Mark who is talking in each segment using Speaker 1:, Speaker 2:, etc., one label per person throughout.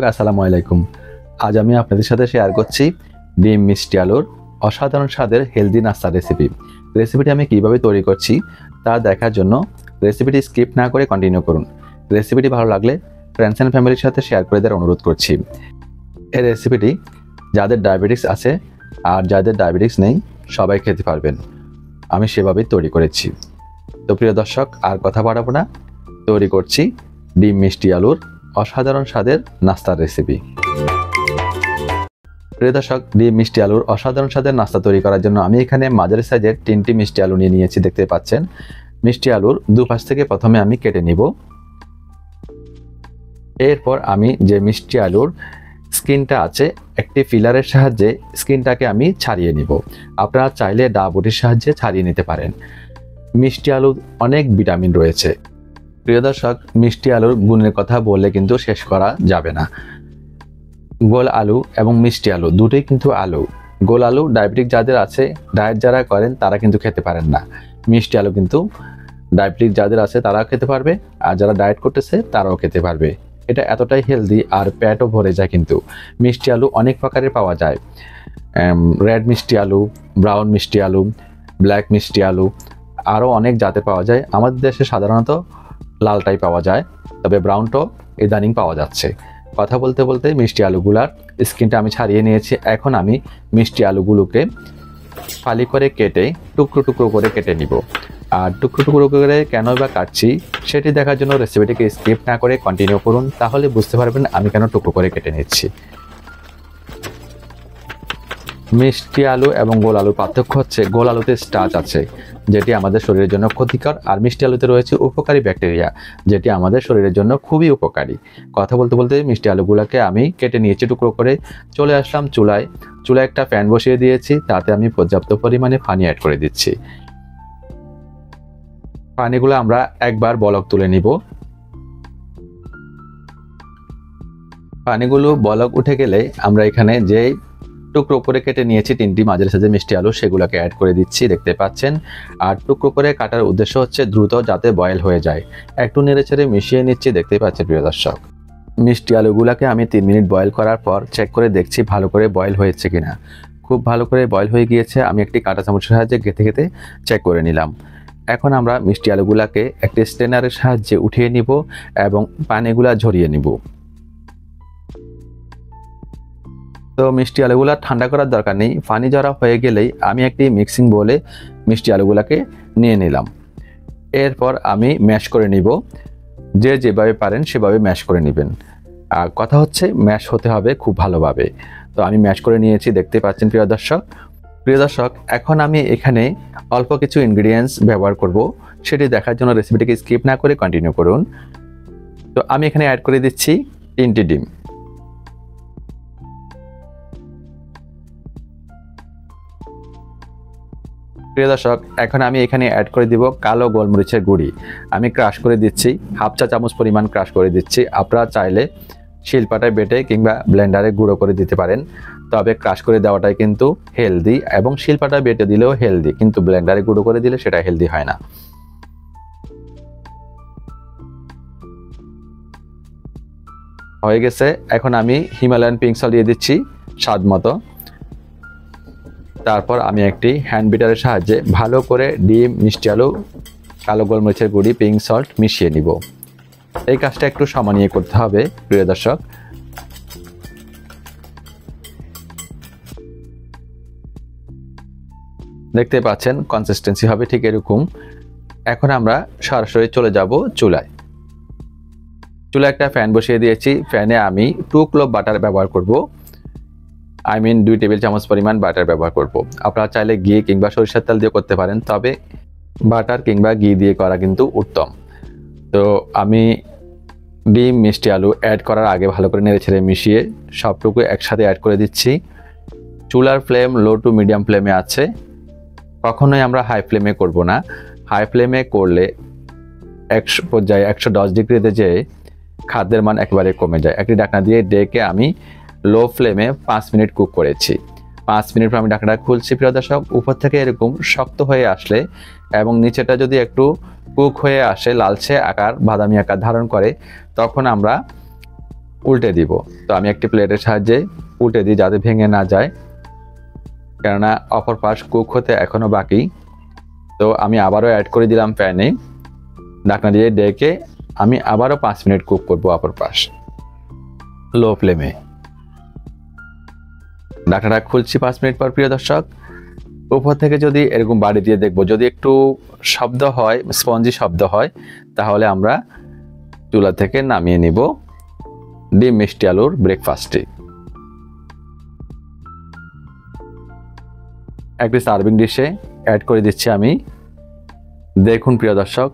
Speaker 1: আসসালামু আলাইকুম। আজ আমি আপনাদের সাথে শেয়ার করছি ডিম মিষ্টি আলুর অসাধারণ স্বাদের হেলদি নাস্তা রেসিপিটি আমি কিভাবে তৈরি করছি তা দেখার জন্য রেসিপিটি স্কিপ না করে কন্টিনিউ করুন। রেসিপিটি ভালো লাগলে ফ্রেন্ডস অ্যান্ড ফ্যামিলির সাথে শেয়ার করে দেওয়ার অনুরোধ করছি। এই রেসিপিটি যাদের ডায়াবেটিস আছে আর যাদের ডায়াবেটিস নেই সবাই খেতে পারবেন, আমি সেভাবেই তৈরি করেছি। তো প্রিয় দর্শক, আর কথা বাড়াবো না, তৈরি করছি ডিম মিষ্টি আলুর অসাধারণ স্বাদের নাস্তার রেসিপি। প্রিয় দর্শক, ডিম মিষ্টি আলুর অসাধারণ স্বাদের নাস্তা তৈরি করার জন্য আমি এখানে মাঝারি সাইজের 3টি মিষ্টি আলু নিয়ে নিয়েছি। দেখতে পাচ্ছেন, মিষ্টি আলুর দুপাশ থেকে প্রথমে আমি কেটে নিব। এরপর আমি যে মিষ্টি আলুর স্কিনটা আছে একটি ফিলারের সাহায্যে স্কিনটাকে আমি ছাড়িয়ে নিব। আপনারা চাইলে ডা বটির সাহায্যে ছাড়িয়ে নিতে পারেন। মিষ্টি আলুর অনেক ভিটামিন রয়েছে। প্রিয় দর্শক, মিষ্টি আলুর গুণের কথা বললে কিন্তু শেষ করা যাবে না। গোল আলু এবং মিষ্টি আলু দুটোই কিন্তু আলু। গোল আলু ডায়াবেটিক যাদের আছে, ডায়েট যারা করেন তারা কিন্তু খেতে পারেন না। মিষ্টি আলু কিন্তু ডায়াবেটিক যাদের আছে তারাও খেতে পারবে, আর যারা ডায়েট করতেছে তারাও খেতে পারবে। এটা এতটাই হেলদি আর পেটও ভরে যায়। কিন্তু মিষ্টি আলু অনেক প্রকারের পাওয়া যায়। রেড মিষ্টি আলু, ব্রাউন মিষ্টি আলু, ব্ল্যাক মিষ্টি আলু, আরও অনেক জাতের পাওয়া যায়। আমাদের দেশে সাধারণত লালটাই পাওয়া যায়, তবে ব্রাউনটাও ইদানিং পাওয়া যাচ্ছে। কথা বলতে বলতে মিষ্টি আলুগুলার স্কিনটা আমি ছাড়িয়ে নিয়েছি। এখন আমি মিষ্টি আলুগুলোকে ফালি করে কেটে টুকরো টুকরো করে কেটে নিব। আর টুকরো টুকরো করে কেন বা কাটছি সেটি দেখার জন্য রেসিপিটিকে স্কিপ না করে কন্টিনিউ করুন, তাহলে বুঝতে পারবেন আমি কেন টুকরো করে কেটে নিচ্ছি। মিষ্টি আলু এবং গোল আলুর পার্থক্য হচ্ছে, গোল আলুতে স্টার্চ আছে যেটি আমাদের শরীরের জন্য ক্ষতিকর, আর মিষ্টি আলুতে রয়েছে উপকারী ব্যাকটেরিয়া যেটি আমাদের শরীরের জন্য খুবই উপকারী। কথা বলতে বলতে মিষ্টি আলুগুলোকে আমি কেটে নিয়েছি টুকরো করে। চলে আসলাম চুলায় একটা প্যান বসিয়ে দিয়েছি, তাতে আমি পর্যাপ্ত পরিমাণে পানি অ্যাড করে দিচ্ছি। পানিগুলো আমরা একবার বলক তুলে নিব। পানিগুলো বলক উঠে গেলে আমরা এখানে যে টুকরো করে কেটে নিয়েছি 3টি মাঝারি সাইজের মিষ্টি আলু, সেগুলোকে অ্যাড করে দিচ্ছি। দেখতে পাচ্ছেন, আর টুকরো করে কাটার উদ্দেশ্য হচ্ছে দ্রুত যাতে বয়েল হয়ে যায়। একটু নেড়েচেড়ে মিশিয়ে নিচ্ছি। দেখতে পাচ্ছেন প্রিয় দর্শক, মিষ্টি আলুগুলোকে আমি 3 মিনিট বয়েল করার পর চেক করে দেখছি ভালো করে বয়েল হয়েছে কিনা। খুব ভালো করে বয়েল হয়ে গিয়েছে। আমি একটি কাঁটা চামচের সাহায্যে গেঁথে গেঁথে চেক করে নিলাম। এখন আমরা মিষ্টি আলুগুলোকে একটি স্ট্রেনারের সাহায্যে উঠিয়ে নিব এবং পানিগুলা ঝরিয়ে নিব। তো মিষ্টি আলুগুলা ঠান্ডা করার দরকার নেই, পানি ঝরা হয়ে গেলেই আমি একটি মিক্সিং বলে মিষ্টি আলুগুলাকে নিয়ে নিলাম। এরপর আমি ম্যাশ করে নিব। যে যেভাবে পারেন সেভাবে ম্যাশ করে নেবেন। আর কথা হচ্ছে ম্যাশ হতে হবে খুব ভালোভাবে। তো আমি ম্যাশ করে নিয়েছি, দেখতে পাচ্ছেন প্রিয় দর্শক। এখন আমি এখানে অল্প কিছু ইনগ্রিডিয়েন্টস ব্যবহার করব, সেটি দেখার জন্য রেসিপিটিকে স্কিপ না করে কন্টিনিউ করুন। তো আমি এখানে অ্যাড করে দিচ্ছি 3টি ডিম। প্রিয় দর্শক, এখন আমি এখানে অ্যাড করে দিব কালো গোলমরিচের গুঁড়ি। আমি ক্রাশ করে দিচ্ছি, হাফ চা চামচ পরিমাণ ক্রাশ করে দিচ্ছি। আপনারা চাইলে শিলপাটায় বেটে কিংবা ব্লেন্ডারে গুঁড়ো করে দিতে পারেন, তবে ক্রাশ করে দেওয়াটাই কিন্তু হেলদি, এবং শিলপাটায় বেটে দিলেও হেলদি, কিন্তু ব্লেন্ডারে গুঁড়ো করে দিলে সেটা হেলদি হয় না। হয়ে গেছে। এখন আমি হিমালয়ান পিঙ্ক সল্ট দিয়ে দিচ্ছি স্বাদ মতো। তারপর আমি একটি হ্যান্ড বিটারের সাহায্যে ভালো করে ডিম, মিষ্টি আলু, কালো গোলমরিচের গুঁড়ি, পিঙ্ক সল্ট মিশিয়ে নিব। এই কাজটা একটু সময় করতে হবে প্রিয় দর্শক। দেখতে পাচ্ছেন কনসিস্টেন্সি হবে ঠিক এরকম। এখন আমরা সরাসরি চলে যাব চুলায় একটা ফ্যান বসিয়ে দিয়েছি। ফ্যানে আমি 2 ক্লোভ বাটার ব্যবহার করব। 2 টেবিল চামচ পরিমাণ বাটার ব্যবহার করব। আপনারা চাইলে ঘি কিংবা সরিষার তেল দিয়ে করতে পারেন, তবে বাটার কিংবা ঘি দিয়ে করা কিন্তু উত্তম। তো আমি ডিম, মিষ্টি আলু অ্যাড করার আগে ভালো করে নেড়েচেড়ে মিশিয়ে সবটুকু একসাথে অ্যাড করে দিচ্ছি। চুলার ফ্লেম লো টু মিডিয়াম ফ্লেমে আছে, কখনোই আমরা হাই ফ্লেমে করব না। হাই ফ্লেমে করলে 110 ডিগ্রিতে যে খাদ্যের মান একেবারে কমে যায়। একটি ঢাকনা দিয়ে ডেকে আমি লো ফ্লেমে 5 মিনিট কুক করেছি। 5 মিনিট পর আমি ঢাকনাটা খুলছি প্রিয় দর্শক। উপর থেকে এরকম শক্ত হয়ে আসলে এবং নিচেটা যদি একটু কুক হয়ে আসে, লালচে আকার, বাদামি আকার ধারণ করে, তখন আমরা উল্টে দিব। তো আমি একটি প্লেটের সাহায্যে উল্টে দিই যাতে ভেঙে না যায়, কেননা অপর পাশ কুক হতে এখনো বাকি। তো আমি আবারও অ্যাড করে দিলাম প্যানে, ঢাকনা দিয়ে ডেকে আমি আবারও 5 মিনিট কুক করব অপর পাশ লো ফ্লেমে। ঢাকনাটা খুলছি 5 মিনিট পর প্রিয় দর্শক। উপর থেকে যদি এরকম বাড়ি দিয়ে দেখবো, যদি একটু শব্দ হয়, স্পঞ্জি শব্দ হয়, তাহলে আমরা চুলা থেকে নামিয়ে নিব ডিম মিষ্টি আলুর ব্রেকফাস্টটি। একটি সার্ভিং ডিশে অ্যাড করে দিচ্ছি আমি। দেখুন প্রিয় দর্শক,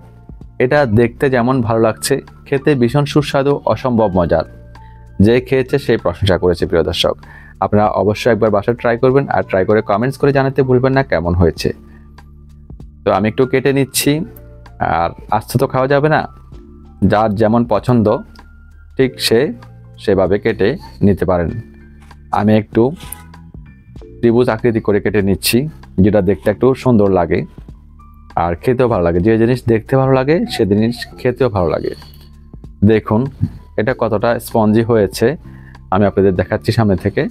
Speaker 1: এটা দেখতে যেমন ভালো লাগছে, খেতে ভীষণ সুস্বাদু, অসম্ভব মজার। যে খেয়েছে সেই প্রশংসা করেছে প্রিয় দর্শক। আপনারা অবশ্যই একবার বাসায় ট্রাই করবেন, আর ট্রাই করে কমেন্টস করে জানাতে ভুলবেন না কেমন হয়েছে। তো আমি একটু কেটে নিচ্ছি, আর আস্তে তো খাওয়া যাবে না, যার যেমন পছন্দ ঠিক সেভাবে কেটে নিতে পারেন। আমি একটু ত্রিভুজ আকৃতি করে কেটে নিচ্ছি, যেটা দেখতে একটু সুন্দর লাগে আর খেতেও ভালো লাগে। যে জিনিস দেখতে ভালো লাগে সে জিনিস খেতেও ভালো লাগে। দেখুন এটা কতটা স্পঞ্জি হয়েছে, আমি আপনাদের দেখাচ্ছি সামনে থেকে।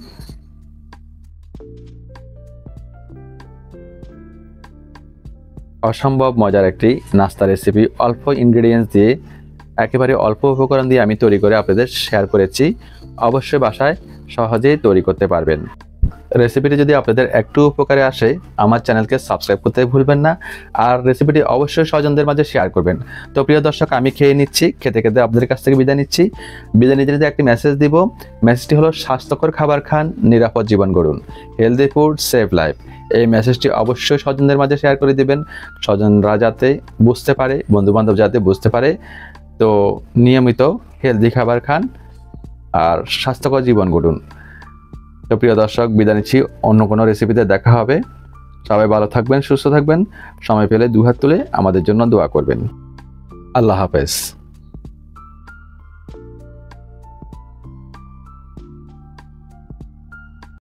Speaker 1: অসম্ভব মজার একটি নাস্তা রেসিপি, অল্প ইনগ্রেডিয়েন্টস দিয়ে, একেবারে অল্প উপকরণ দিয়ে আমি তৈরি করে আপনাদের শেয়ার করেছি। অবশ্যই বাসায় সহজেই তৈরি করতে পারবেন। রেসিপিটি যদি আপনাদের একটু উপকারে আসে, আমার চ্যানেলকে সাবস্ক্রাইব করতে ভুলবেন না, আর রেসিপিটি অবশ্যই স্বজনদের মাঝে শেয়ার করবেন। তো প্রিয় দর্শক, আমি খেয়ে নিচ্ছি, খেতে খেতে আপনাদের কাছ থেকে বিদায় নিচ্ছি। বিদায় নিতে নিতে একটি মেসেজ দিব। মেসেজটি হলো, স্বাস্থ্যকর খাবার খান, নিরাপদ জীবন গড়ুন, হেলদি ফুড সেভ লাইফ। এই মেসেজটি অবশ্যই স্বজনদের মাঝে শেয়ার করে দিবেন, স্বজনরা যাতে বুঝতে পারে, বন্ধুবান্ধব যাতে বুঝতে পারে। তো নিয়মিত হেলদি খাবার খান আর স্বাস্থ্যকর জীবন গড়ুন। তো প্রিয় দর্শক, বিদায় নিচ্ছি, অন্য কোনো রেসিপিতে দেখা হবে। সবাই ভালো থাকবেন, সুস্থ থাকবেন, সময় পেলে দুহাত তুলে আমাদের জন্য দোয়া করবেন। আল্লাহ হাফেজ।